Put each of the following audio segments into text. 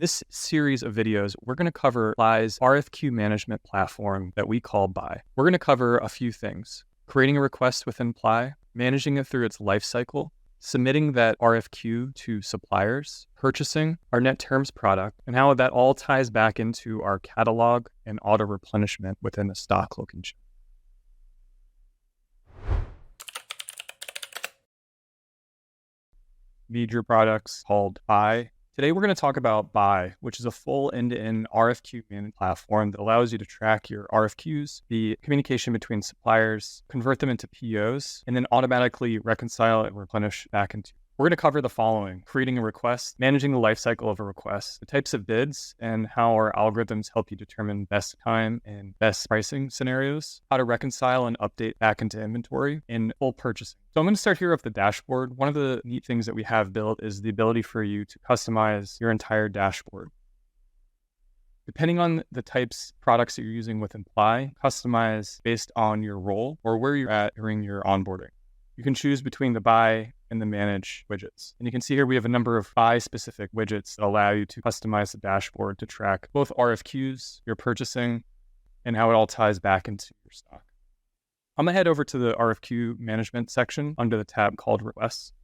This series of videos, we're going to cover Apply's RFQ management platform that we call Buy. We're going to cover a few things: creating a request within Apply, managing it through its lifecycle, submitting that RFQ to suppliers, purchasing our net terms product, and how that all ties back into our catalog and auto replenishment within the stock location. Major products called Buy. Today, we're going to talk about Buy, which is a full end-to-end RFQ management platform that allows you to track your RFQs, the communication between suppliers, convert them into POs, and then automatically reconcile and replenish back into. We're going to cover the following: creating a request, managing the lifecycle of a request, the types of bids, and how our algorithms help you determine best time and best pricing scenarios, how to reconcile and update back into inventory, and full purchasing. So I'm going to start here with the dashboard. One of the neat things that we have built is the ability for you to customize your entire dashboard. Depending on the types of products that you're using with Apply, customize based on your role or where you're at during your onboarding. You can choose between the Buy and the Manage widgets. And you can see here we have a number of Buy-specific widgets that allow you to customize the dashboard to track both RFQs, your purchasing, and how it all ties back into your stock. I'm going to head over to the RFQ management section under the tab called Requests.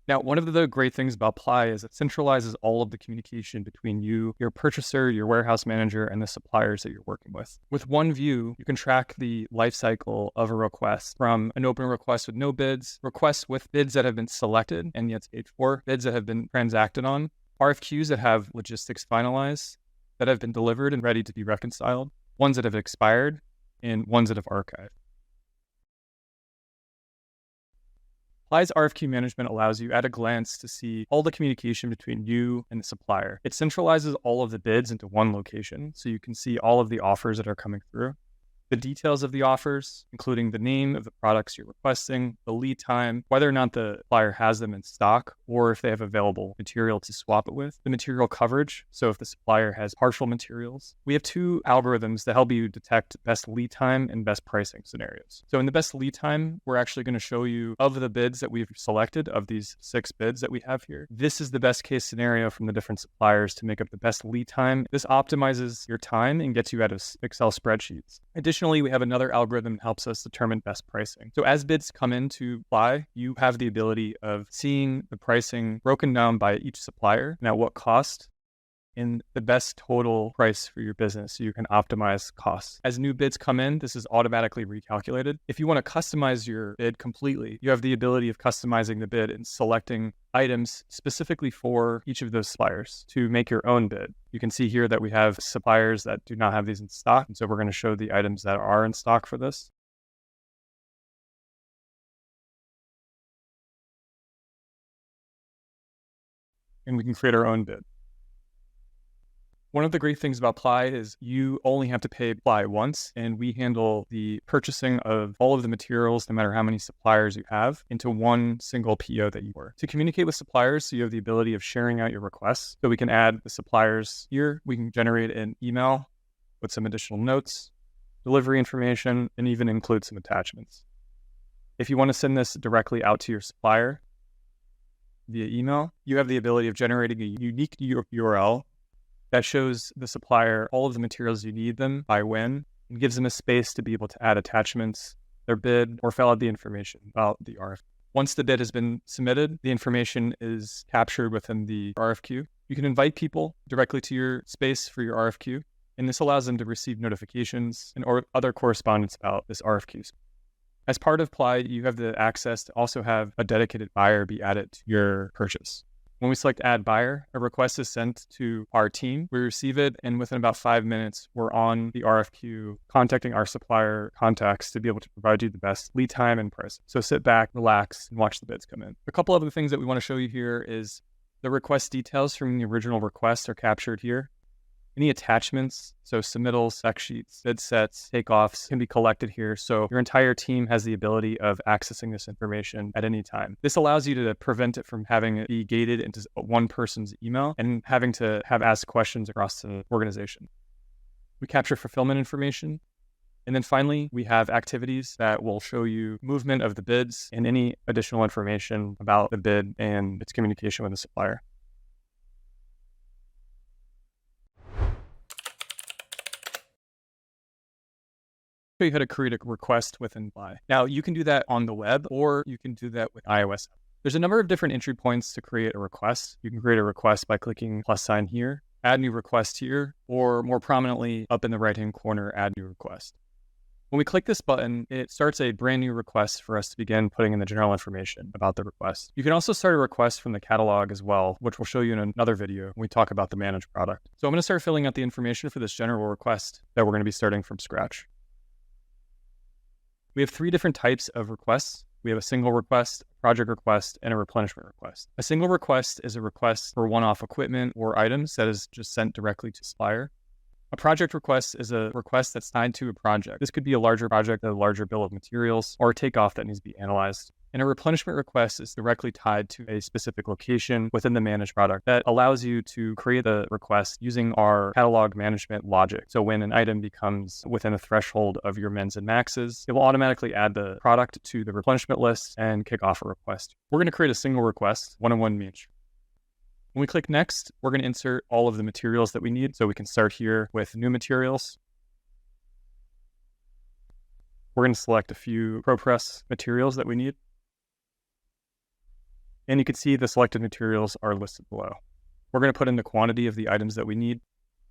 Now, one of the great things about Apply is it centralizes all of the communication between you, your purchaser, your warehouse manager, and the suppliers that you're working with. With one view, you can track the life cycle of a request, from an open request with no bids, requests with bids that have been selected and yet paid for, bids that have been transacted on, RFQs that have logistics finalized, that have been delivered and ready to be reconciled, ones that have expired, and ones that have archived. Apply's RFQ management allows you at a glance to see all the communication between you and the supplier. It centralizes all of the bids into one location, so you can see all of the offers that are coming through, the details of the offers, including the name of the products you're requesting, the lead time, whether or not the supplier has them in stock, or if they have available material to swap it with, the material coverage, so if the supplier has partial materials. We have two algorithms that help you detect best lead time and best pricing scenarios. So in the best lead time, we're actually going to show you of the bids that we've selected, of these 6 bids that we have here. This is the best case scenario from the different suppliers to make up the best lead time. This optimizes your time and gets you out of Excel spreadsheets. Additionally, we have another algorithm that helps us determine best pricing. So as bids come into Apply, you have the ability of seeing the pricing broken down by each supplier and at what cost, and the best total price for your business, so you can optimize costs. As new bids come in, this is automatically recalculated. If you want to customize your bid completely, you have the ability of customizing the bid and selecting items specifically for each of those suppliers to make your own bid. You can see here that we have suppliers that do not have these in stock, and so we're going to show the items that are in stock for this. And we can create our own bid. One of the great things about Apply is you only have to pay Apply once, and we handle the purchasing of all of the materials, no matter how many suppliers you have, into one single PO that you order. To communicate with suppliers, so you have the ability of sharing out your requests. So we can add the suppliers here. We can generate an email with some additional notes, delivery information, and even include some attachments. If you want to send this directly out to your supplier via email, you have the ability of generating a unique URL that shows the supplier all of the materials you need them by when, and gives them a space to be able to add attachments, their bid, or fill out the information about the RFQ. Once the bid has been submitted, the information is captured within the RFQ. You can invite people directly to your space for your RFQ, and this allows them to receive notifications and or other correspondence about this RFQ. As part of Apply, you have the access to also have a dedicated buyer be added to your purchase. When we select Add Buyer, a request is sent to our team. We receive it, and within about 5 minutes, we're on the RFQ, contacting our supplier contacts to be able to provide you the best lead time and price. So sit back, relax, and watch the bids come in. A couple of the things that we want to show you here is the request details from the original request are captured here. Any attachments, so submittals, spec sheets, bid sets, takeoffs can be collected here. So your entire team has the ability of accessing this information at any time. This allows you to prevent it from having it be gated into one person's email and having to have asked questions across the organization. We capture fulfillment information. And then finally, we have activities that will show you movement of the bids and any additional information about the bid and its communication with the supplier. show you how to create a request within Ply. Now, you can do that on the web, or you can do that with iOS. There's a number of different entry points to create a request. You can create a request by clicking plus sign here, add new request here, or more prominently up in the right-hand corner, add new request. When we click this button, it starts a brand new request for us to begin putting in the general information about the request. You can also start a request from the catalog as well, which we'll show you in another video when we talk about the managed product. So I'm going to start filling out the information for this general request that we're going to be starting from scratch. We have 3 different types of requests. We have a single request, a project request, and a replenishment request. A single request is a request for one-off equipment or items that is just sent directly to supplier. A project request is a request that's tied to a project. This could be a larger project, a larger bill of materials, or a takeoff that needs to be analyzed. And a replenishment request is directly tied to a specific location within the managed product that allows you to create the request using our catalog management logic. So when an item becomes within a threshold of your mins and maxes, it will automatically add the product to the replenishment list and kick off a request. We're going to create a single request, one-on-one match. When we click next, we're going to insert all of the materials that we need. So we can start here with new materials. We're going to select a few ProPress materials that we need. And you can see the selected materials are listed below. We're going to put in the quantity of the items that we need.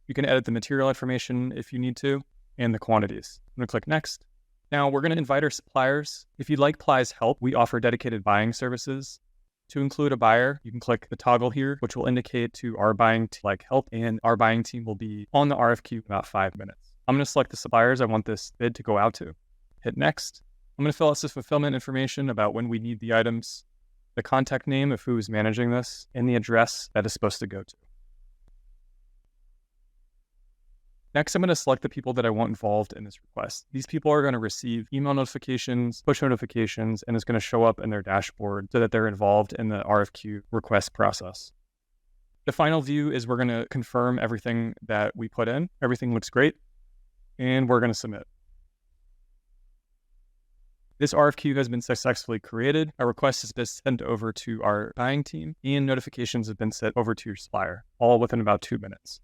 You can edit the material information if you need to, and the quantities. I'm going to click next. Now we're going to invite our suppliers. If you'd like Ply's help, we offer dedicated buying services. To include a buyer, you can click the toggle here, which will indicate to our buying team like help, and our buying team will be on the RFQ in about 5 minutes. I'm going to select the suppliers I want this bid to go out to. Hit next. I'm going to fill out some fulfillment information about when we need the items, the contact name of who is managing this, and the address that is supposed to go to. Next, I'm going to select the people that I want involved in this request. These people are going to receive email notifications, push notifications, and it's going to show up in their dashboard so that they're involved in the RFQ request process. The final view is we're going to confirm everything that we put in. Everything looks great, and we're going to submit. This RFQ has been successfully created. A request has been sent over to our buying team, and notifications have been sent over to your supplier, all within about 2 minutes.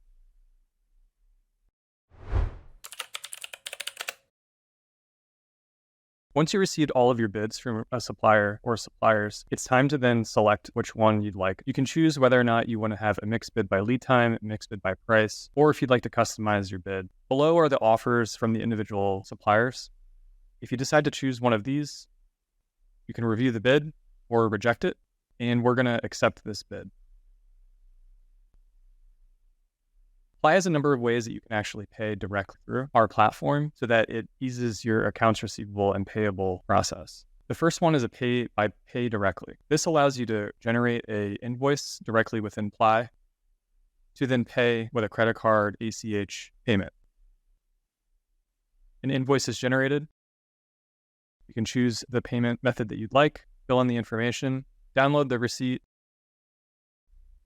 Once you received all of your bids from a supplier or suppliers, it's time to then select which one you'd like. You can choose whether or not you want to have a mixed bid by lead time, mixed bid by price, or if you'd like to customize your bid. Below are the offers from the individual suppliers. If you decide to choose one of these, you can review the bid or reject it, and we're going to accept this bid. Ply has a number of ways that you can actually pay directly through our platform so that it eases your accounts receivable and payable process. The first one is a pay directly. This allows you to generate an invoice directly within Ply to then pay with a credit card ACH payment. An invoice is generated. You can choose the payment method that you'd like, fill in the information, download the receipt,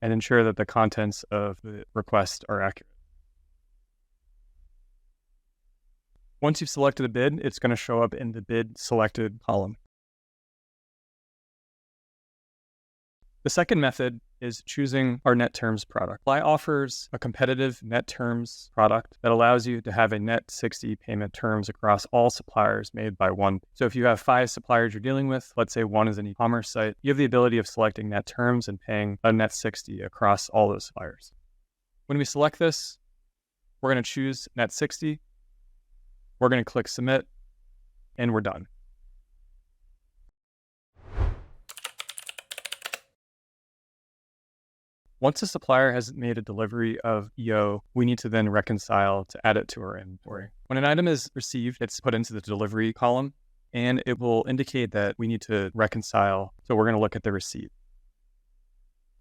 and ensure that the contents of the request are accurate. Once you've selected a bid, it's going to show up in the bid selected column. The second method is choosing our net terms product. Ply offers a competitive net terms product that allows you to have a net 60 payment terms across all suppliers made by one. So if you have 5 suppliers you're dealing with, let's say one is an e-commerce site, you have the ability of selecting net terms and paying a net 60 across all those suppliers. When we select this, we're going to choose net 60. We're going to click submit, and we're done. Once a supplier has made a delivery of EO, we need to then reconcile to add it to our inventory. When an item is received, it's put into the delivery column, and it will indicate that we need to reconcile. So we're going to look at the receipt.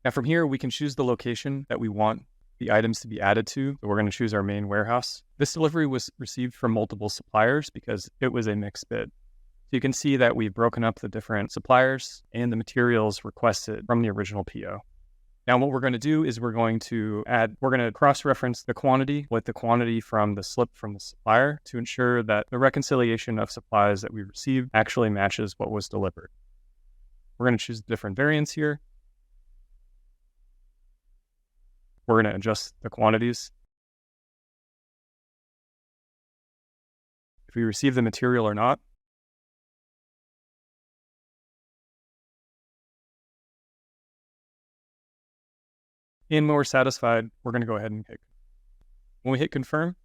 Now from here, we can choose the location that we want the items to be added to. So we're going to choose our main warehouse. This delivery was received from multiple suppliers because it was a mixed bid. So you can see that we've broken up the different suppliers and the materials requested from the original PO. Now what we're going to do is we're going to cross-reference the quantity with the quantity from the slip from the supplier to ensure that the reconciliation of supplies that we received actually matches what was delivered. We're going to choose different variants here. We're going to adjust the quantities. If we receive the material or not. And when we're satisfied, we're going to go ahead and hit. When we hit confirm,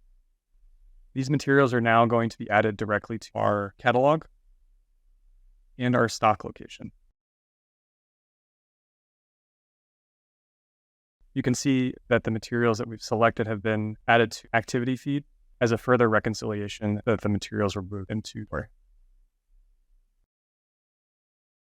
these materials are now going to be added directly to our catalog and our stock location. You can see that the materials that we've selected have been added to activity feed as a further reconciliation that the materials were moved into.